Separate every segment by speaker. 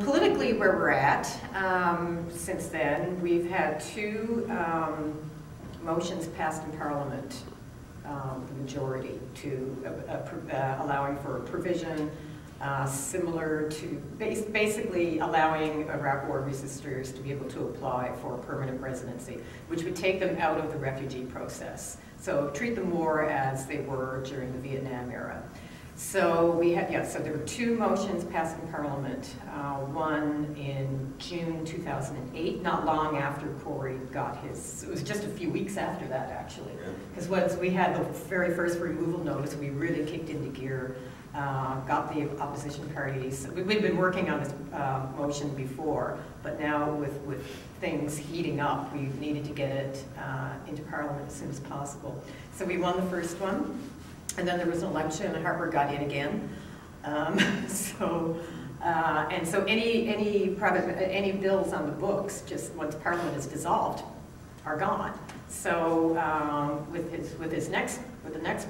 Speaker 1: Politically, where we're at, since then, we've had two motions passed in Parliament, the majority, to allowing for a provision similar to basically allowing Iraq War resistors to be able to apply for permanent residency, which would take them out of the refugee process. So treat them more as they were during the Vietnam era. So we had, so there were two motions passed in Parliament, one in June 2008, not long after Corey got his, it was just a few weeks after that actually, because once we had the very first removal notice, we really kicked into gear, got the opposition parties. We'd been working on this motion before, but now with things heating up, we needed to get it into Parliament as soon as possible. So we won the first one. And then there was an election, and Harper got in again. And so any bills on the books, just once Parliament is dissolved, are gone. So with the next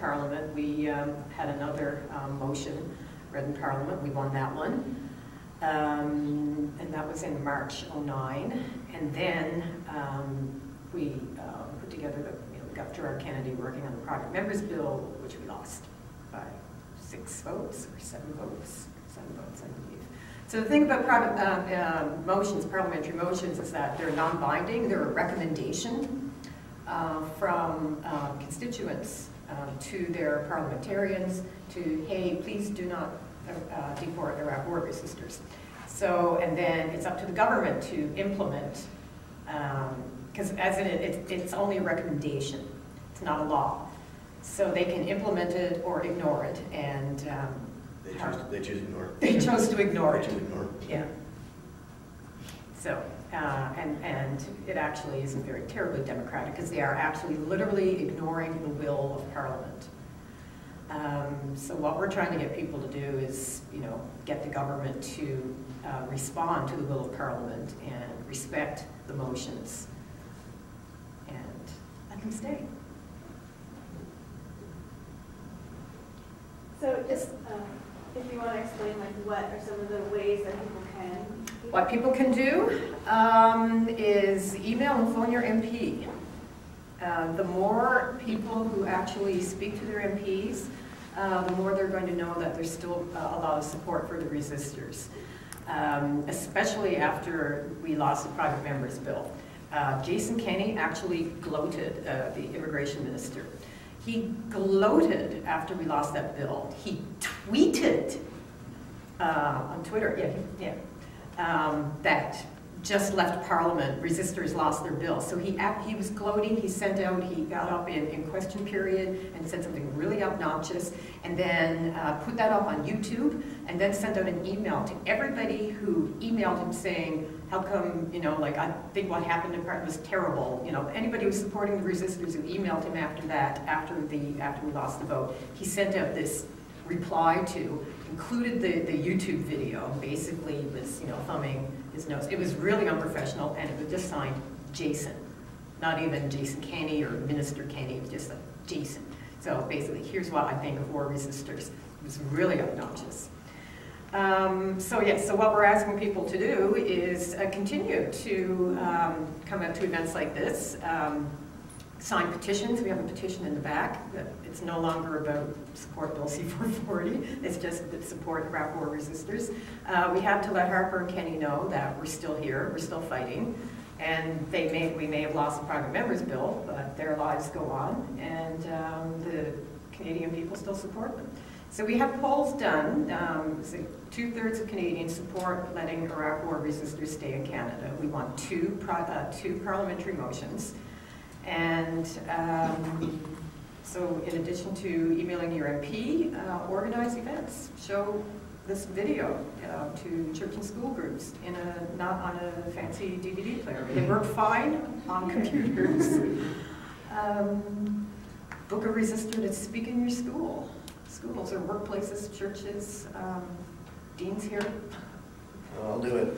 Speaker 1: Parliament, we had another motion read in Parliament. We won that one, and that was in March '09. And then we put together the. We got Gerard Kennedy working on the private members bill, which we lost by 6 votes or 7 votes, I believe. So the thing about private motions, parliamentary motions, is that they're non-binding. They're a recommendation from constituents to their parliamentarians to, hey, please do not deport Iraq war resistors. So, and then it's up to the government to implement. Because as in it's only a recommendation, it's not a law. So they can implement it or ignore it, and
Speaker 2: they choose to ignore it.
Speaker 1: They chose to ignore it.
Speaker 2: They choose to ignore it.
Speaker 1: Yeah. So and it actually isn't very terribly democratic because they are actually literally ignoring the will of Parliament. So what we're trying to get people to do is, get the government to respond to the will of Parliament and respect the motions. Stay.
Speaker 3: So just if you want to explain, what are some of the ways that people can?
Speaker 1: What people can do is email and phone your MP. The more people who actually speak to their MPs, the more they're going to know that there's still a lot of support for the resistors, especially after we lost the private members bill. Jason Kenney actually gloated, the immigration minister. He gloated after we lost that bill. He tweeted on Twitter, that just left Parliament, resistors lost their bill. So he was gloating, he got up in question period and said something really obnoxious, and then put that up on YouTube, and then sent out an email to everybody who emailed him saying, how come, I think what happened in Parliament was terrible. Anybody who was supporting the resistors who emailed him after that, after we lost the vote, he sent out this reply to, included the YouTube video, and basically was, thumbing his nose. It was really unprofessional, and it was just signed Jason, not even Jason Kenney or Minister Kenney, just like Jason. So basically, here's what I think of war resistors. It was really obnoxious. So what we're asking people to do is continue to come out to events like this, sign petitions. We have a petition in the back. It's no longer about support Bill C-440. It's just that support Iraq war resistors. We have to let Harper and Kenney know that we're still here, we're still fighting, and we may have lost the private members bill, but their lives go on, and the Canadian people still support them. So we have polls done. So 2/3 of Canadians support letting Iraq war resistors stay in Canada. We want two parliamentary motions. And so in addition to emailing your MP, organize events. Show this video to church and school groups, not on a fancy DVD player. They work fine on computers. Book a resistor to speak in your schools or workplaces, churches, deans here.
Speaker 2: I'll do it.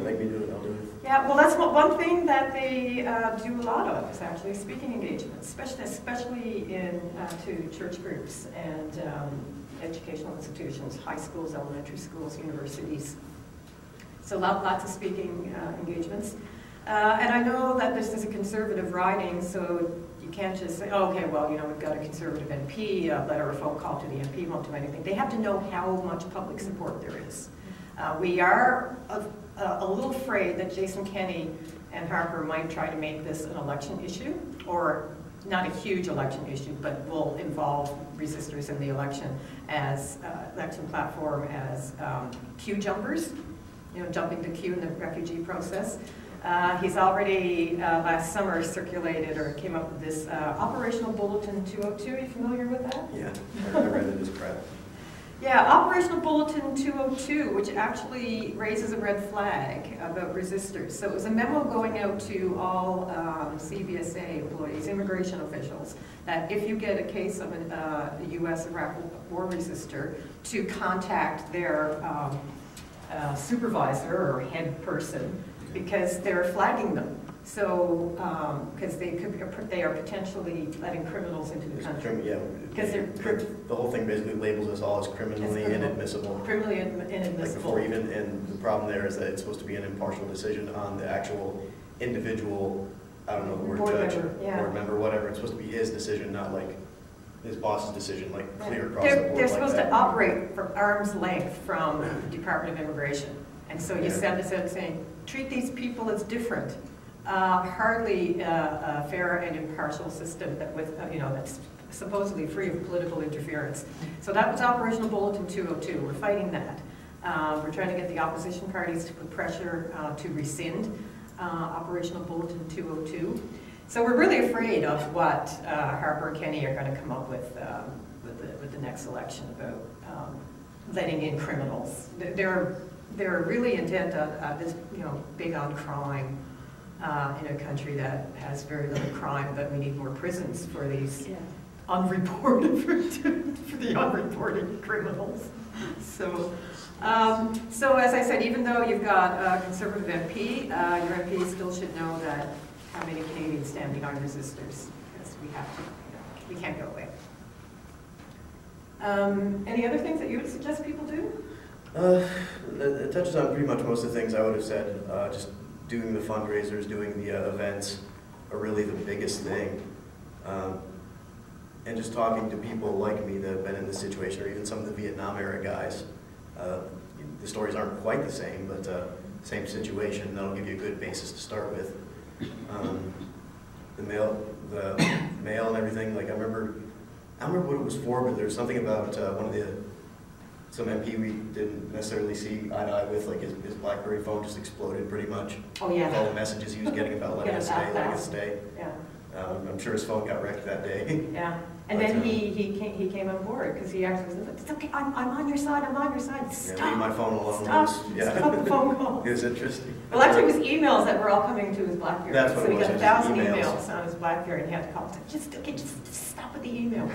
Speaker 2: Make me do it, I'll do it.
Speaker 1: Yeah, well, that's one thing that they do a lot of, is actually speaking engagements, especially to church groups and educational institutions, high schools, elementary schools, universities. So lots of speaking engagements. And I know that this is a conservative riding, so you can't just say, oh, okay, well, we've got a conservative MP, a letter or phone call to the MP won't do anything. They have to know how much public support there is. We are a little afraid that Jason Kenney and Harper might try to make this an election issue, or not a huge election issue, but will involve resistors in the election as election platform as queue jumpers, jumping the queue in the refugee process. He's already last summer circulated or came up with this Operational Bulletin 202. Are you familiar with that?
Speaker 2: Yeah, I read it as crap.
Speaker 1: Yeah, Operational Bulletin 202, which actually raises a red flag about resistors. So it was a memo going out to all CBSA employees, immigration officials, that if you get a case of a U.S. Iraq war resistor, to contact their supervisor or head person, because they're flagging them. So, because they are potentially letting criminals into the country.
Speaker 2: Yeah,
Speaker 1: because
Speaker 2: the whole thing basically labels us all as criminally inadmissible.
Speaker 1: Criminally inadmissible.
Speaker 2: Like before even, and the problem there is that it's supposed to be an impartial decision on the actual individual, I don't know the word,
Speaker 1: board
Speaker 2: judge,
Speaker 1: member, yeah.
Speaker 2: board member, whatever. It's supposed to be his decision, not like his boss's decision, like clear across the board.
Speaker 1: They're supposed to operate from arm's length from the Department of Immigration. And so you send this out saying, treat these people as different. Hardly a fair and impartial system that that's supposedly free of political interference. So that was Operational Bulletin 202. We're fighting that. We're trying to get the opposition parties to put pressure to rescind Operational Bulletin 202. So we're really afraid of what Harper and Kenney are going to come up with the next election about letting in criminals. They're really intent on this, big on crime. In a country that has very little crime, but we need more prisons for these unreported, for the unreported criminals. So, so as I said, even though you've got a Conservative MP, your MP still should know that how many Canadians stand behind resistors, because we have to, we can't go away. Any other things that you would suggest people do?
Speaker 2: It touches on pretty much most of the things I would have said. Just doing the fundraisers, doing the events are really the biggest thing. And just talking to people like me that have been in this situation, or even some of the Vietnam era guys. The stories aren't quite the same, but same situation. That'll give you a good basis to start with. The mail and everything. Like I don't remember what it was for, but there's something about some MP we didn't necessarily see eye to eye with, like his BlackBerry phone just exploded pretty much.
Speaker 1: Oh yeah.
Speaker 2: With all the messages he was getting about letting us stay.
Speaker 1: Yeah.
Speaker 2: I'm sure his phone got wrecked that day.
Speaker 1: Yeah. And then he came on board because he actually was like, it's okay, I'm on your side, I'm on your side. Stop.
Speaker 2: Yeah, leave my phone alone.
Speaker 1: Stop.
Speaker 2: Yeah.
Speaker 1: Stop the phone call.
Speaker 2: It was interesting.
Speaker 1: Well, actually, it was emails that were all coming to his BlackBerry.
Speaker 2: That's what
Speaker 1: so
Speaker 2: it was.
Speaker 1: He got 1,000 emails on his BlackBerry, and he had to call and say, just stop with the emails.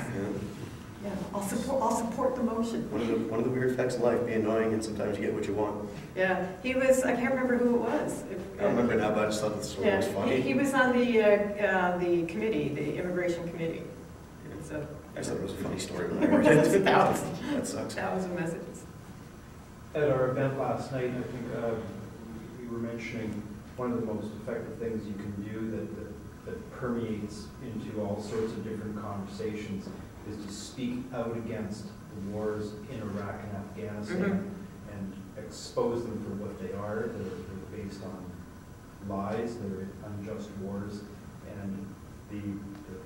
Speaker 1: Yeah, I'll support the motion.
Speaker 2: One of the weird effects of life, be annoying, and sometimes you get what you want.
Speaker 1: Yeah, he was. I can't remember who it was.
Speaker 2: I don't remember now, but I just thought the story was funny.
Speaker 1: He was on the committee, the immigration committee. So
Speaker 2: I just thought it was a funny story when I read it. That sucks.
Speaker 1: Thousands of messages.
Speaker 4: At our event last night, I think we were mentioning one of the most effective things you can do that permeates into all sorts of different conversations is to speak out against the wars in Iraq and Afghanistan and expose them for what they are. They're based on lies, they're unjust wars, and the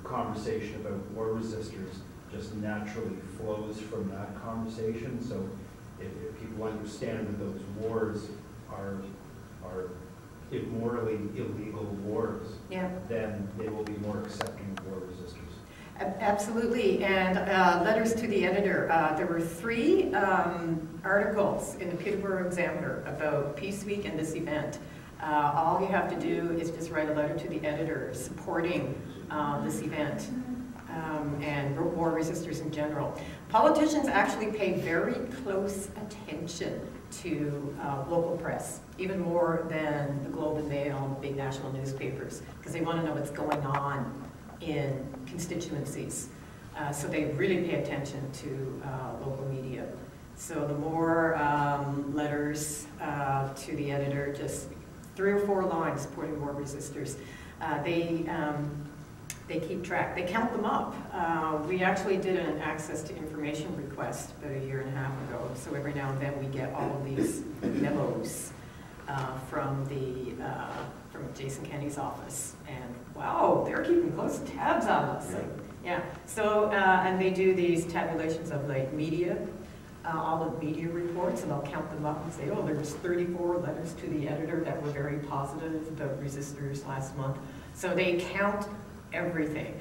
Speaker 4: conversation about war resistors just naturally flows from that conversation. So if people understand that those wars are immorally illegal wars, then they will be more accepting of war resistors.
Speaker 1: Absolutely, and letters to the editor. There were 3 articles in the Peterborough Examiner about Peace Week and this event. All you have to do is just write a letter to the editor supporting this event and war resistors in general. Politicians actually pay very close attention to local press, even more than the Globe and Mail, big national newspapers, because they want to know what's going on in constituencies. So they really pay attention to local media. So the more letters to the editor, just 3 or 4 lines supporting more resistors, they keep track. They count them up. We actually did an access to information request about 1.5 years ago. So every now and then we get all of these memos from Jason Kenny's office, and wow, they're keeping close tabs on us. Like, yeah. So and they do these tabulations of like media, all the media reports, and they'll count them up and say, oh, there was 34 letters to the editor that were very positive about resistors last month. So they count everything.